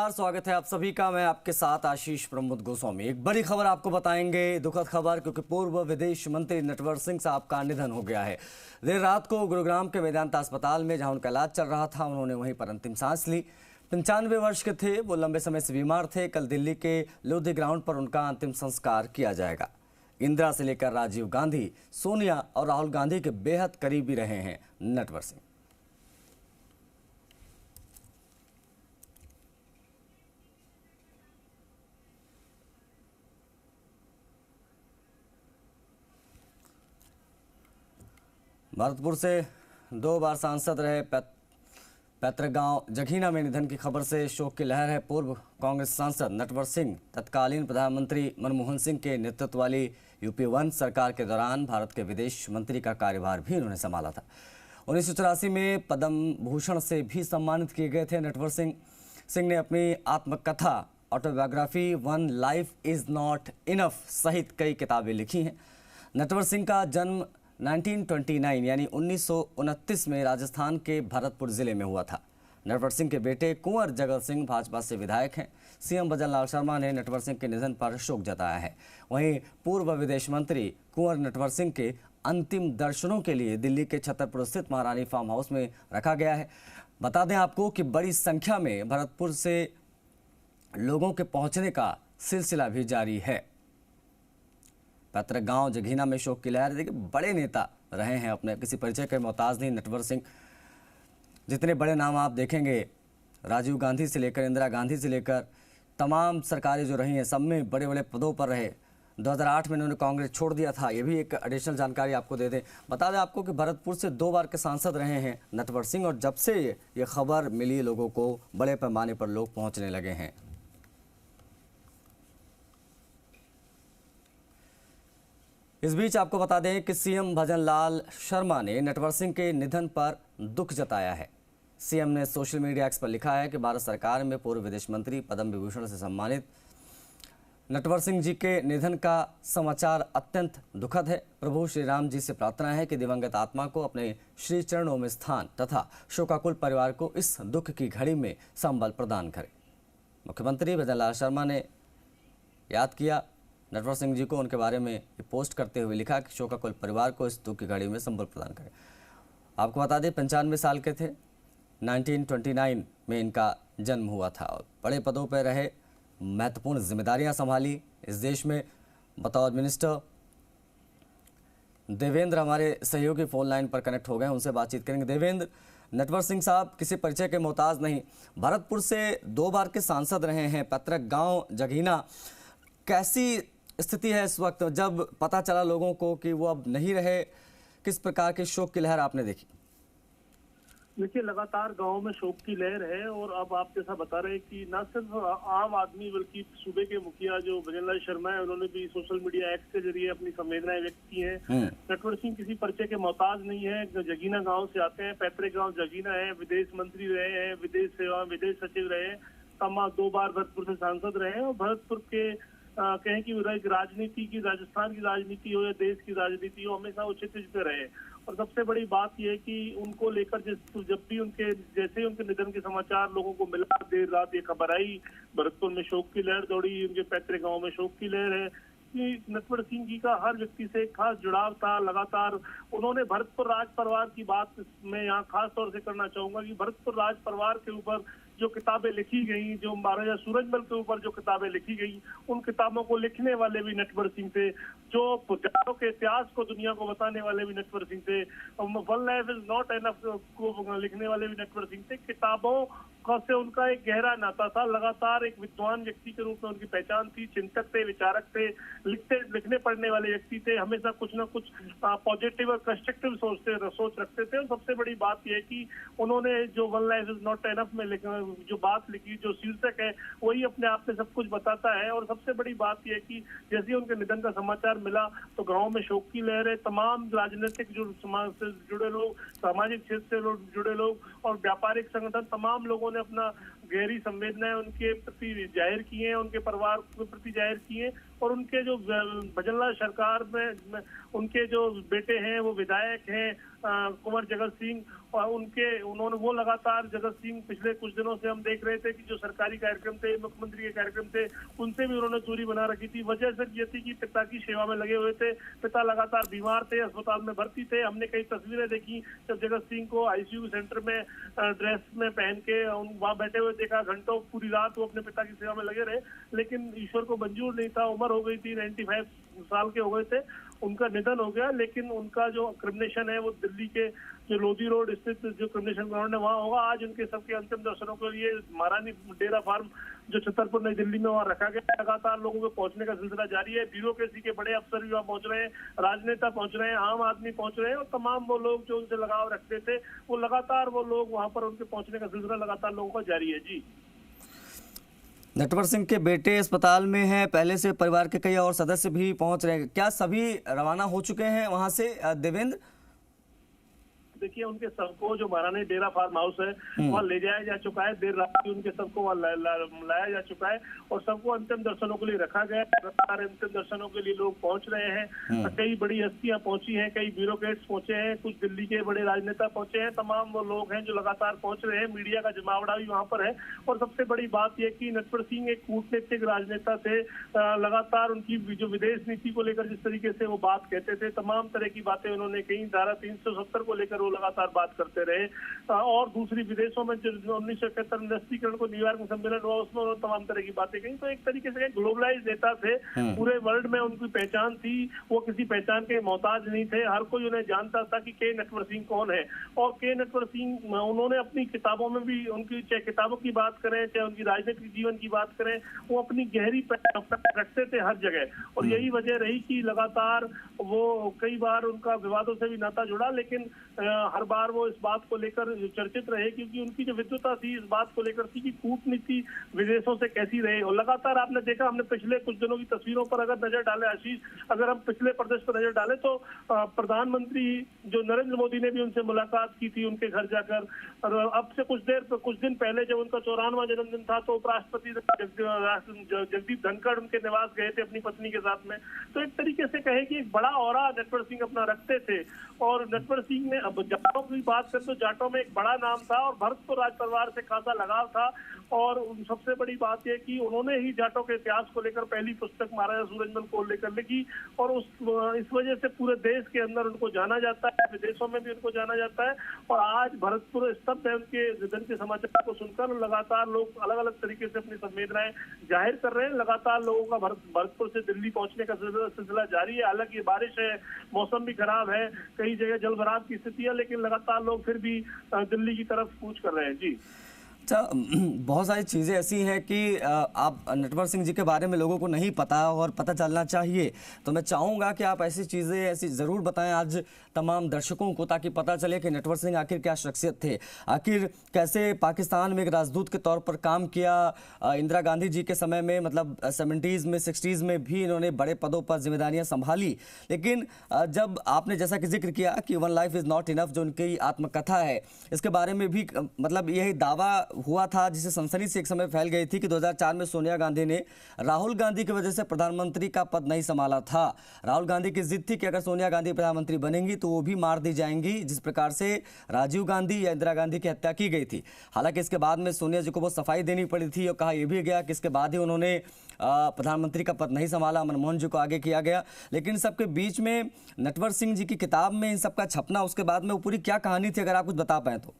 स्वागत है आप सभी का। मैं आपके साथ आशीष प्रमोद गोस्वामी। एक बड़ी खबर आपको बताएंगे, दुखद खबर, क्योंकि पूर्व विदेश मंत्री नटवर सिंह साहब का निधन हो गया है। देर रात को गुरुग्राम के वेदांता अस्पताल में जहां उनका इलाज चल रहा था, उन्होंने वहीं पर अंतिम सांस ली। 95 वर्ष के थे वो, लंबे समय से बीमार थे। कल दिल्ली के लोधी ग्राउंड पर उनका अंतिम संस्कार किया जाएगा। इंदिरा से लेकर राजीव गांधी, सोनिया और राहुल गांधी के बेहद करीबी रहे हैं नटवर सिंह। भरतपुर से 2 बार सांसद रहे, पैतृक गांव जघीना में निधन की खबर से शोक की लहर है। पूर्व कांग्रेस सांसद नटवर सिंह तत्कालीन प्रधानमंत्री मनमोहन सिंह के नेतृत्व वाली यूपी 1 सरकार के दौरान भारत के विदेश मंत्री का कार्यभार भी उन्होंने संभाला था। 1984 में पद्म भूषण से भी सम्मानित किए गए थे। नटवर सिंह ने अपनी आत्मकथा autobiography one life is not enough सहित कई किताबें लिखी हैं। नटवर सिंह का जन्म 1929 यानी 1929 में राजस्थान के भरतपुर जिले में हुआ था। नटवर सिंह के बेटे कुंवर जगत सिंह भाजपा से विधायक हैं। सीएम भजनलाल शर्मा ने नटवर सिंह के निधन पर शोक जताया है। वहीं पूर्व विदेश मंत्री कुंवर नटवर सिंह के अंतिम दर्शनों के लिए दिल्ली के छतरपुर स्थित महारानी फार्म हाउस में रखा गया है। बता दें आपको कि बड़ी संख्या में भरतपुर से लोगों के पहुंचने का सिलसिला भी जारी है। पैतृक गांव जघीना में शोक की लहर। देखिए, बड़े नेता रहे हैं, अपने किसी परिचय के मोहताज नहीं नटवर सिंह। जितने बड़े नाम आप देखेंगे, राजीव गांधी से लेकर इंदिरा गांधी से लेकर तमाम सरकारें जो रही हैं, सब में बड़े बड़े पदों पर रहे। 2008 में उन्होंने कांग्रेस छोड़ दिया था। ये भी एक एडिशनल जानकारी आपको दे दें। बता दें आपको कि भरतपुर से 2 बार के सांसद रहे हैं नटवर सिंह, और जब से ये खबर मिली, लोगों को बड़े पैमाने पर लोग पहुँचने लगे हैं। इस बीच आपको बता दें कि सीएम भजनलाल शर्मा ने नटवर सिंह के निधन पर दुख जताया है। सीएम ने सोशल मीडिया एक्स पर लिखा है कि भारत सरकार में पूर्व विदेश मंत्री पद्म विभूषण से सम्मानित नटवर सिंह जी के निधन का समाचार अत्यंत दुखद है। प्रभु श्री राम जी से प्रार्थना है कि दिवंगत आत्मा को अपने श्री चरणों में स्थान तथा शोकाकुल परिवार को इस दुख की घड़ी में संबल प्रदान करे। मुख्यमंत्री भजनलाल शर्मा ने याद किया नटवर सिंह जी को, उनके बारे में पोस्ट करते हुए लिखा कि शोकाकुल परिवार को इस दुख की घड़ी में संबल प्रदान करें। आपको बता दें 95 साल के थे। 1929 में इनका जन्म हुआ था और बड़े पदों पर रहे, महत्वपूर्ण जिम्मेदारियां संभाली इस देश में। बतौर मिनिस्टर देवेंद्र हमारे सहयोगी फोन लाइन पर कनेक्ट हो गए, उनसे बातचीत करेंगे। देवेंद्र, नटवर सिंह साहब किसी परिचय के मोहताज नहीं, भरतपुर से 2 बार के सांसद रहे हैं, पैतृक गाँव जघीना। कैसी स्थिति है इस वक्त, जब पता चला लोगों को कि वो अब नहीं रहे? किस प्रकार के शोक की लहर आपने देखी? देखिए, लगातार गांव में शोक की लहर है। और अब आप जैसा बता रहे हैं कि न सिर्फ आम आदमी बल्कि सूबे के मुखिया जो भजनलाल शर्मा है, उन्होंने भी सोशल मीडिया एक्ट के जरिए अपनी संवेदनाएं व्यक्त की हैं। नटवर सिंह किसी परिचय के मोहताज नहीं है, जगीना गाँव से आते हैं, पैतृक गाँव जगीना है, विदेश मंत्री रहे हैं, विदेश सेवा विदेश सचिव रहे हैं, तमाम 2 बार भरतपुर से सांसद रहे हैं। और भरतपुर के कहें कि राजनीति की, राजस्थान की राजनीति हो या देश की राजनीति हो, हमेशा वो क्षेत्र पे रहे। और सबसे बड़ी बात यह है कि उनको लेकर जब भी जैसे उनके निधन के समाचार लोगों को मिला, देर रात ये खबर आई, भरतपुर में शोक की लहर दौड़ी, उनके पैतृक गांव में शोक की लहर है कि नटवर सिंह जी का हर व्यक्ति से खास जुड़ाव था। लगातार उन्होंने भरतपुर राज परिवार की बात मैं यहाँ खास तौर से करना चाहूंगा कि भरतपुर राज परिवार के ऊपर जो किताबें लिखी गई, जो महाराजा सूरजमल के ऊपर जो किताबें लिखी गई, उन किताबों को लिखने वाले भी नटवर सिंह थे। जो पुजारों के इतिहास को दुनिया को बताने वाले भी नटवर सिंह थे। One life is not enough को लिखने वाले भी नटवर सिंह थे। किताबों से उनका एक गहरा नाता था। लगातार एक विद्वान व्यक्ति के रूप में उनकी पहचान थी। चिंतक थे, विचारक थे, लिखने पढ़ने वाले व्यक्ति थे। हमेशा कुछ ना कुछ पॉजिटिव और कंस्ट्रक्टिव सोच रखते थे। और सबसे बड़ी बात यह है कि उन्होंने जो one life is not enough में जो बात लिखी, जो शीर्षक है, वही अपने आप में सब कुछ बताता है। और सबसे बड़ी बात यह है कि जैसे उनके निधन का समाचार मिला तो गाँव में शोक की लहर है। तमाम राजनीतिक जो समाज से जुड़े लोग, सामाजिक क्षेत्र से जुड़े लोग और व्यापारिक संगठन, तमाम लोगों ने अपना गहरी संवेदनाएं उनके प्रति जाहिर की हैं, उनके परिवार के प्रति जाहिर की हैं। और उनके जो भजनलाल सरकार में उनके जो बेटे हैं वो विधायक हैं कुंवर जगत सिंह, उन्होंने वो लगातार जगत सिंह पिछले कुछ दिनों से हम देख रहे थे कि जो सरकारी कार्यक्रम थे, मुख्यमंत्री के कार्यक्रम थे, उनसे भी उन्होंने दूरी बना रखी थी। वजह सिर्फ ये थी कि पिता की सेवा में लगे हुए थे। पिता लगातार बीमार थे, अस्पताल में भर्ती थे। हमने कई तस्वीरें देखी जब जगत सिंह को आईसीयू सेंटर में ड्रेस में पहन के वहां बैठे हुए देखा। घंटों पूरी रात वो अपने पिता की सेवा में लगे रहे, लेकिन ईश्वर को मंजूर नहीं था। उम्र हो गई थी, 95 साल के हो गए थे, उनका निधन हो गया। लेकिन उनका जो क्रिमिनेशन है वो दिल्ली के जो लोधी रोड स्थित जो क्रिमिनेशन ग्राउंड है वहाँ होगा। आज उनके सबके अंतिम दर्शनों के लिए महारानी डेरा फार्म जो छतरपुर नई दिल्ली में वहाँ रखा गया। लगातार लोगों के पहुंचने का सिलसिला जारी है। ब्यूरोक्रेसी के बड़े अफसर भी वहाँ पहुंच रहे हैं, राजनेता पहुंच रहे हैं, आम आदमी पहुंच रहे हैं, और तमाम वो लोग जो उनसे लगाव रखते थे वो लगातार वो लोग वहाँ पर उनके पहुंचने का सिलसिला लगातार लोगों का जारी है। जी, नटवर सिंह के बेटे अस्पताल में हैं, पहले से परिवार के कई और सदस्य भी पहुंच रहे हैं। क्या सभी रवाना हो चुके हैं वहां से देवेंद्र? देखिए, उनके सबको जो महारानी डेरा फार्म हाउस है वहाँ ले जाया जा चुका है। देर रात ही उनके सबको वहाँ लाया जा चुका है और सबको अंतिम दर्शनों के लिए रखा गया है। लगातार अंतिम दर्शनों के लिए लोग पहुंच रहे हैं। कई बड़ी हस्तियां पहुंची हैं, कई ब्यूरोक्रेट्स पहुंचे हैं, कुछ दिल्ली के बड़े राजनेता पहुंचे हैं। तमाम वो लोग हैं जो लगातार पहुंच रहे हैं। मीडिया का जमावड़ा भी वहाँ पर है। और सबसे बड़ी बात यह कि नटवर सिंह एक कूटनीतिक राजनेता थे। लगातार उनकी जो विदेश नीति को लेकर जिस तरीके से वो बात कहते थे, तमाम तरह की बातें उन्होंने कही। धारा 370 को लेकर लगातार बात करते रहे। और दूसरी विदेशों में जो 1971 निरस्तीकरण को न्यूयॉर्क में सम्मेलन हुआ उसमें उन्होंने तमाम तरह की बातें कही। तो एक तरीके से ग्लोबलाइज नेता थे, पूरे वर्ल्ड में उनकी पहचान थी। वो किसी पहचान के मोहताज नहीं थे। हर कोई उन्हें जानता था कि के नटवर सिंह कौन है। और के नटवर सिंह उन्होंने अपनी किताबों में भी, उनकी चाहे किताबों की बात करें चाहे उनकी राजनीतिक जीवन की बात करें, वो अपनी गहरी रखते थे हर जगह। और यही वजह रही कि लगातार वो कई बार उनका विवादों से भी नाता जुड़ा, लेकिन हर बार वो इस बात को लेकर चर्चित रहे क्योंकि उनकी जो विद्वता थी इस बात को लेकर थी कि कूटनीति विदेशों से कैसी रहे। और लगातार आपने देखा, हमने पिछले कुछ दिनों की तस्वीरों पर अगर नजर डाले आशीष, अगर हम पिछले प्रदेश पर नजर डालें तो प्रधानमंत्री जो नरेंद्र मोदी ने भी उनसे मुलाकात की थी उनके घर जाकर। और अब से कुछ दिन पहले जब उनका 54वां जन्मदिन था तो उपराष्ट्रपति जगदीप धनखड़ उनके निवास गए थे अपनी पत्नी के साथ में। तो एक तरीके से कहे कि एक बड़ा औरा नटवर सिंह अपना रखते थे। और नटवर सिंह ने, अब जाटों की बात करें तो जाटों में एक बड़ा नाम था और भरतपुर राज परिवार से खासा लगाव था। और सबसे बड़ी बात यह कि उन्होंने ही जाटों के इतिहास को लेकर पहली पुस्तक महाराजा सूरजमल को लेकर लिखी। और इस वजह से पूरे देश के अंदर उनको जाना जाता है, विदेशों में भी उनको जाना जाता है। और आज भरतपुर स्तब्ध है उनके निधन के समाचार को सुनकर। लगातार लोग अलग अलग तरीके से अपनी संवेदनाएं जाहिर कर रहे हैं। लगातार लोगों का भरतपुर से दिल्ली पहुंचने का सिलसिला जारी है। हालांकि बारिश है, मौसम भी खराब है, कई जगह जलभराव की स्थिति है, लेकिन लगातार लोग फिर भी दिल्ली की तरफ कूच कर रहे हैं। जी, अच्छा, बहुत सारी चीज़ें ऐसी हैं कि आप नटवर सिंह जी के बारे में लोगों को नहीं पता और पता चलना चाहिए। तो मैं चाहूँगा कि आप ऐसी चीज़ें ऐसी ज़रूर बताएं आज तमाम दर्शकों को, ताकि पता चले कि नटवर सिंह आखिर क्या शख्सियत थे, आखिर कैसे पाकिस्तान में एक राजदूत के तौर पर काम किया। इंदिरा गांधी जी के समय में, मतलब 70s में 60s में भी इन्होंने बड़े पदों पर जिम्मेदारियाँ संभाली। लेकिन जब आपने जैसा कि जिक्र किया कि one life is not enough, जो उनकी आत्मकथा है, इसके बारे में भी मतलब यही दावा हुआ था जिसे सनसनी से एक समय फैल गई थी कि 2004 में सोनिया गांधी ने राहुल गांधी की वजह से प्रधानमंत्री का पद नहीं संभाला था। राहुल गांधी की जिद थी कि अगर सोनिया गांधी प्रधानमंत्री बनेंगी तो वो भी मार दी जाएंगी, जिस प्रकार से राजीव गांधी या इंदिरा गांधी की हत्या की गई थी। हालांकि इसके बाद में सोनिया जी को बहुत सफाई देनी पड़ी थी और कहा यह भी गया कि इसके बाद ही उन्होंने प्रधानमंत्री का पद नहीं संभाला, मनमोहन जी को आगे किया गया। लेकिन सबके बीच में नटवर सिंह जी की किताब में इन सबका छपना, उसके बाद में वो पूरी क्या कहानी थी, अगर आप कुछ बता पाए तो।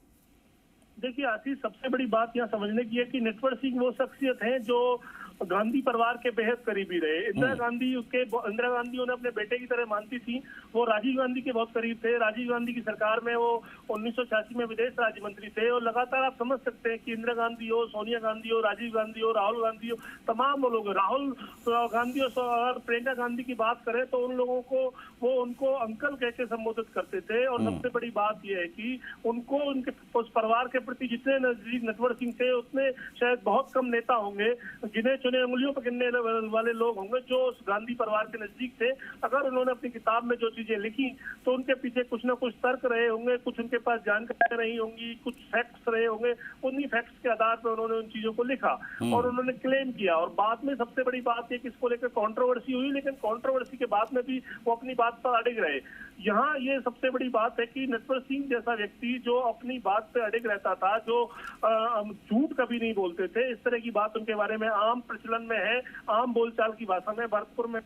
देखिए आशीष, सबसे बड़ी बात यहाँ समझने की है कि नटवर सिंह वो शख्सियत है जो गांधी परिवार के बेहद करीबी रहे। इंदिरा गांधी उन्हें अपने बेटे की तरह मानती थी। वो राजीव गांधी के बहुत करीब थे। राजीव गांधी की सरकार में वो 1986 में विदेश राज्य मंत्री थे। और लगातार आप समझ सकते हैं कि इंदिरा गांधी हो, सोनिया गांधी हो, राजीव गांधी हो, राहुल गांधी हो, तमाम लोग, राहुल गांधी और प्रियंका गांधी की बात करें तो उन लोगों को वो उनको अंकल कह के संबोधित करते थे। और सबसे बड़ी बात यह है कि उनको उनके उस परिवार के प्रति जितने नजदीक नटवर सिंह थे उतने शायद बहुत कम नेता होंगे जिन्हें चुने उंगलियों पर गिनने वाले लोग होंगे जो उस गांधी परिवार के नजदीक थे। अगर उन्होंने अपनी किताब में जो चीजें लिखी तो उनके पीछे कुछ ना कुछ तर्क रहे होंगे, कुछ उनके पास जानकारी रही होंगी, कुछ फैक्ट्स रहे होंगे। उन्हीं फैक्ट्स के आधार पर उन्होंने उन चीजों को लिखा और उन्होंने क्लेम किया। और बाद में सबसे बड़ी बात है कि इसको लेकर कंट्रोवर्सी हुई, लेकिन कंट्रोवर्सी के बाद में भी वो अपनी बात पर अड़िग रहे। यहाँ ये सबसे बड़ी बात है कि नटवर सिंह जैसा व्यक्ति जो अपनी बात पे अड़िग रहता था, जो झूठ कभी नहीं बोलते थे, इस तरह की बात उनके बारे में आम प्रचलन में है, आम बोलचाल की भाषा में। भरतपुर में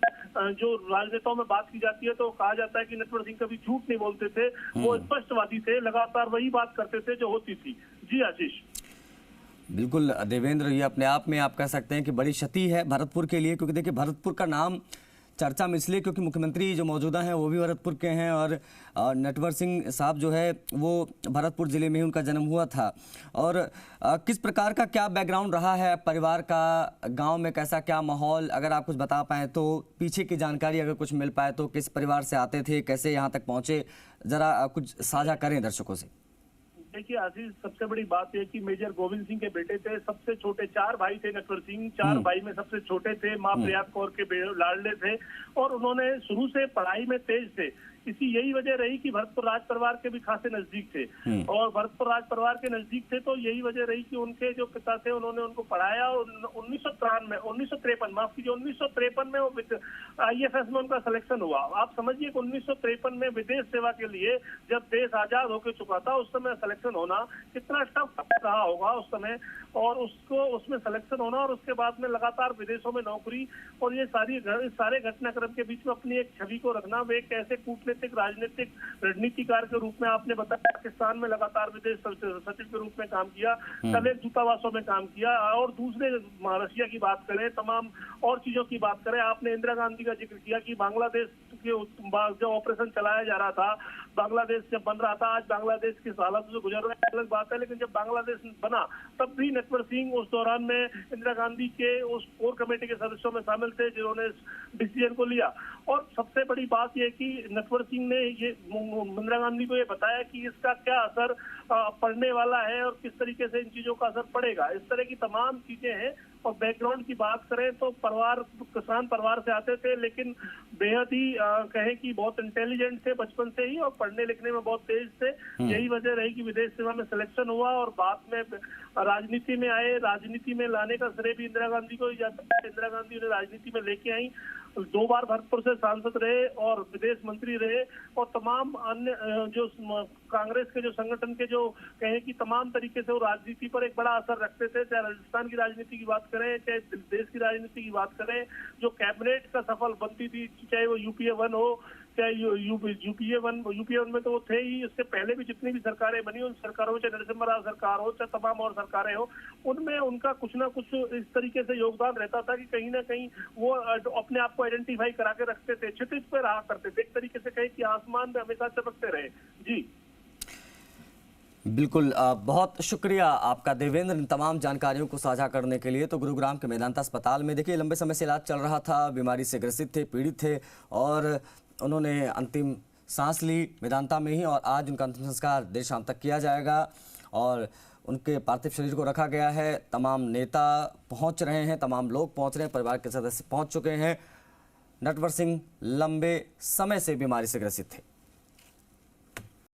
जो राजनेताओं में बात की जाती है तो कहा जाता है कि नटवर सिंह कभी झूठ नहीं बोलते थे, वो स्पष्टवादी थे, लगातार वही बात करते थे जो होती थी। जी आशीष। बिल्कुल देवेंद्र, ये अपने आप में आप कह सकते हैं कि बड़ी क्षति है भरतपुर के लिए, क्योंकि देखिए भरतपुर का नाम चर्चा में इसलिए क्योंकि मुख्यमंत्री जो मौजूदा हैं वो भी भरतपुर के हैं और नटवर सिंह साहब जो है वो भरतपुर जिले में ही उनका जन्म हुआ था। और किस प्रकार का क्या बैकग्राउंड रहा है परिवार का, गांव में कैसा क्या माहौल, अगर आप कुछ बता पाएँ तो, पीछे की जानकारी अगर कुछ मिल पाए तो, किस परिवार से आते थे, कैसे यहाँ तक पहुँचे, ज़रा कुछ साझा करें दर्शकों से। देखिए आशीष, सबसे बड़ी बात यह कि मेजर गोविंद सिंह के बेटे थे, सबसे छोटे, 4 भाई थे नटवर सिंह, 4 भाई में सबसे छोटे थे, मां प्रयाग कौर के लाडले थे और उन्होंने शुरू से पढ़ाई में तेज थे। इसी यही वजह रही कि भरतपुर राज परिवार के भी खासे नजदीक थे और भरतपुर राज परिवार के नजदीक थे तो यही वजह रही कि उनके जो पिता थे उन्होंने उनको पढ़ाया और 1953 माफ कीजिए 1953 में वो IFS में उनका सिलेक्शन हुआ। आप समझिए कि 1953 में विदेश सेवा के लिए जब देश आजाद होकर चुका था उस समय सिलेक्शन होना कितना टफ रहा होगा उस समय, और उसको उसमें सिलेक्शन होना और उसके बाद में लगातार विदेशों में नौकरी और ये सारे घटनाक्रम के बीच में अपनी एक छवि को रखना। वे कैसे कूटनीतिक राजनीतिक रणनीतिकार के रूप में, आपने बताया पाकिस्तान में लगातार विदेश सचिव के रूप में काम किया, कल दूतावासों में काम किया और दूसरे रशिया की बात करें, तमाम और चीजों की बात करें। आपने इंदिरा गांधी का जिक्र किया कि बांग्लादेश के जो ऑपरेशन चलाया जा रहा था, बांग्लादेश जब बन रहा था, आज बांग्लादेश की हालत से गुजर रहा है अलग बात है, लेकिन जब बांग्लादेश बना तब भी नटवर सिंह उस दौरान में इंदिरा गांधी के उस कोर कमेटी के सदस्यों में शामिल थे जिन्होंने डिसीजन को लिया। और सबसे बड़ी बात यह कि नटवर सिंह ने ये इंदिरा गांधी को ये बताया कि इसका क्या असर पड़ने वाला है और किस तरीके से इन चीजों का असर पड़ेगा। इस तरह की तमाम चीजें हैं। और बैकग्राउंड की बात करें तो परिवार किसान परिवार से आते थे, लेकिन बेहद ही कहें कि बहुत इंटेलिजेंट थे बचपन से ही और पढ़ने लिखने में बहुत तेज थे। यही वजह रही कि विदेश सेवा में सिलेक्शन हुआ और बाद में राजनीति में आए। राजनीति में लाने का श्रेय भी इंदिरा गांधी को ही जाता है। इंदिरा गांधी उन्हें राजनीति में लेके आई, 2 बार भरतपुर से सांसद रहे और विदेश मंत्री रहे और तमाम अन्य जो कांग्रेस के जो संगठन के जो कहें कि तमाम तरीके से वो राजनीति पर एक बड़ा असर रखते थे। चाहे राजस्थान की राजनीति की बात करें, चाहे देश की राजनीति की बात करें, जो कैबिनेट का सफल बनती थी, चाहे वो UPA 1 हो, चाहे UPA 1 में तो वो थे ही, उससे पहले भी जितनी भी सरकारें बनी, उन सरकारों, चाहे नरसिम्हा राव सरकार हो, चाहे तमाम और सरकारें हो, उनमें उनका कुछ ना कुछ इस तरीके से योगदान रहता था कि कहीं ना कहीं वो अपने आप को आइडेंटिफाई करा के रखते थे, क्षितिज पे रहा करते थे, एक तरीके से कहें कि आसमान में हमेशा चमकते रहे। जी बिल्कुल, बहुत शुक्रिया आपका देवेंद्र इन तमाम जानकारियों को साझा करने के लिए। तो गुरुग्राम के मेदांता अस्पताल में देखिए लंबे समय से इलाज चल रहा था, बीमारी से ग्रसित थे, पीड़ित थे और उन्होंने अंतिम सांस ली मेदांता में ही और आज उनका अंतिम संस्कार देर शाम तक किया जाएगा और उनके पार्थिव शरीर को रखा गया है। तमाम नेता पहुंच रहे हैं, तमाम लोग पहुंच रहे हैं, परिवार के सदस्य पहुंच चुके हैं। नटवर सिंह लंबे समय से बीमारी से ग्रसित थे।